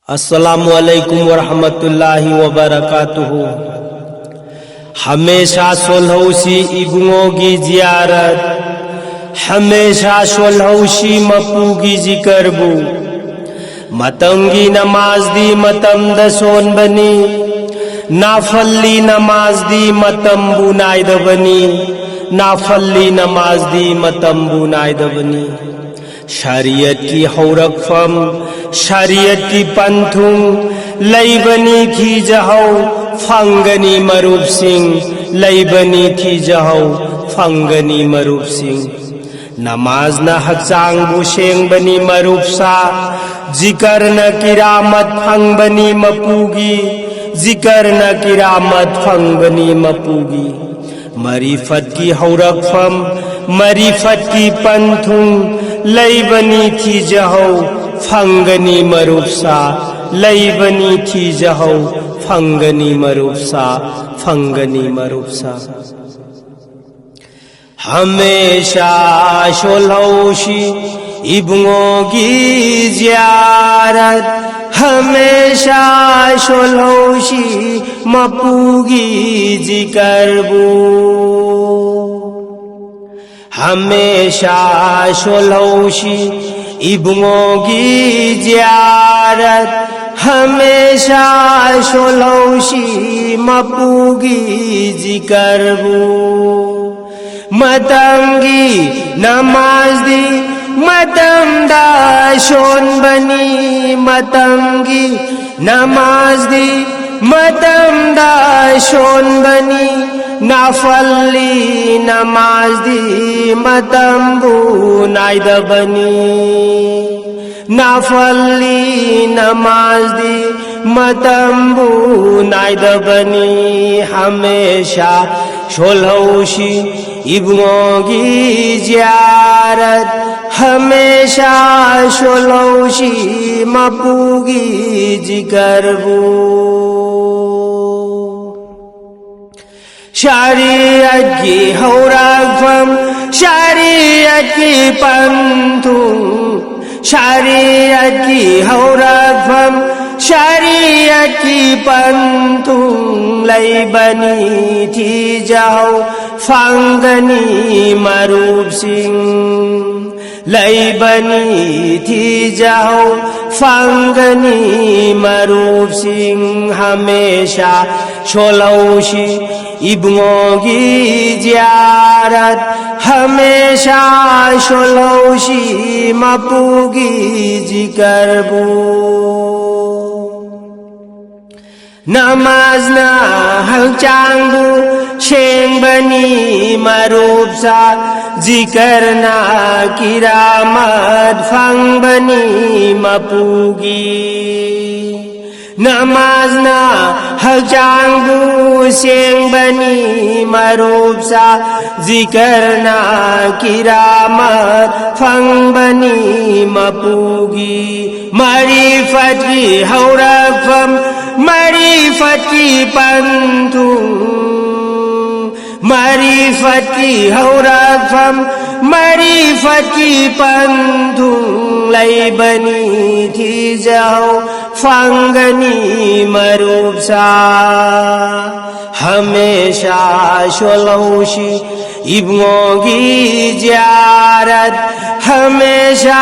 अस्सलामु अलैकुम वरहमतुल्लाहि वबरकातुहु। हमेशा सोलहौसी इबुंगोगी जियारत, हमेशा सोलहौसी मपूगी जिकरबु। मतंगी नमाज दी मतम दसोन बनी, नाफल्ली नमाज दी मतम बुनाइद बनी, नाफल्ली नमाज दी मतम बुनाइद बनी। शरीयत की हौरकफम शरीयत की पंथुंग लैबनी की जहौ फंगनी मरूब सिंह, लैबनी की जहौ फंगनी मरूब सिंह। नमाज न हक्सांग बुशेंग बनी मरूब सा, जिकर न किरामत फंग बनी मपूगी, जिकर न किरामत फंग बनी मपूगी। मरीफत की हौरकफम मरीफत की पंथुंग लैबनी थी जहौ फंगनी मरूबसा, लैबनी थी जहौ फंगनी मरूबसा, फंगनी मरूबसा। हमेशा शोलहौशी इबुंगोगी जियारत, हमेशा शोलहौशी मपूगी जिकरबू। हमेशा शोलहौशी इबुंगोगी जियारत, हमेशा शोलहौशी मपूगी जिकरबू। मतंगी नमाज दी मतम दाशोन बनी, मतंगी नमाज दी मतम दाशोन बनी। नाफल्ली नमाज दी मतम बुनाइद बनी, नाफल्ली नमाज दी मतम बुनाइद बनी। हमेशा शोलहौशी इबुंगोगी जियारत, हमेशा शोलहौशी मपूगी जिकरबू। शरीयत की हौरकफम शरीयत की पंथुंग, शरीयत की हौरकफम शरीयत की पंथुंग लैबनी थी जहौ फंगनी मरूब सिंह, लैबनी थी जहौ फंगनी मरूब सिंह। हमेशा शोलहौशी इबुंगोगी जियारत, हमेशा शोलहौशी मपूगी जिकरबू। नमाज न हंचांगबू शेंग बनी मरूब सा, जिकर न किरामत फंग बनी मपूगी। नमाज न हजांगू शेंग बनी मरूब सा, जिकर न किरामत फंग बनी मपूगी। मरीफत की हौरकफम मरीफत की पंथुंग, मरीफत की हौरकफम मरीफत की पंथुंग लैबनी थी जहौ फंगनी मरूब सा। हमेशा शोलहौशी इबुंगोगी जियारत, हमेशा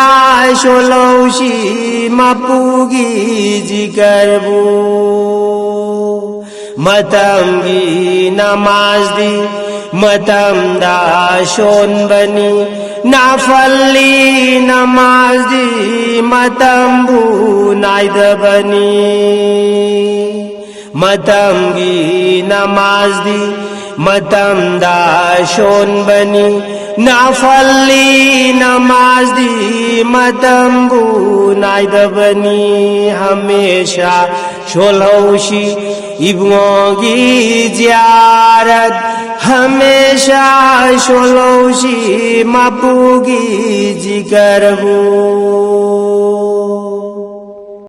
शोलहौशी मपूगी जिकरबू। मतंगी नमाज दी मतम दाशोन बनी, नाफल्ली नमाज दी मतम बुनाइद बनी। मतंगी नमाज दी मतम दाशोन बनी, नाफल्ली नमाज दी मतम बुनाइद बनी। हमेशा शोलहौशी इबुंगोगी जियारत, हमेशा शोलहौशी मपूगी जिकरबू।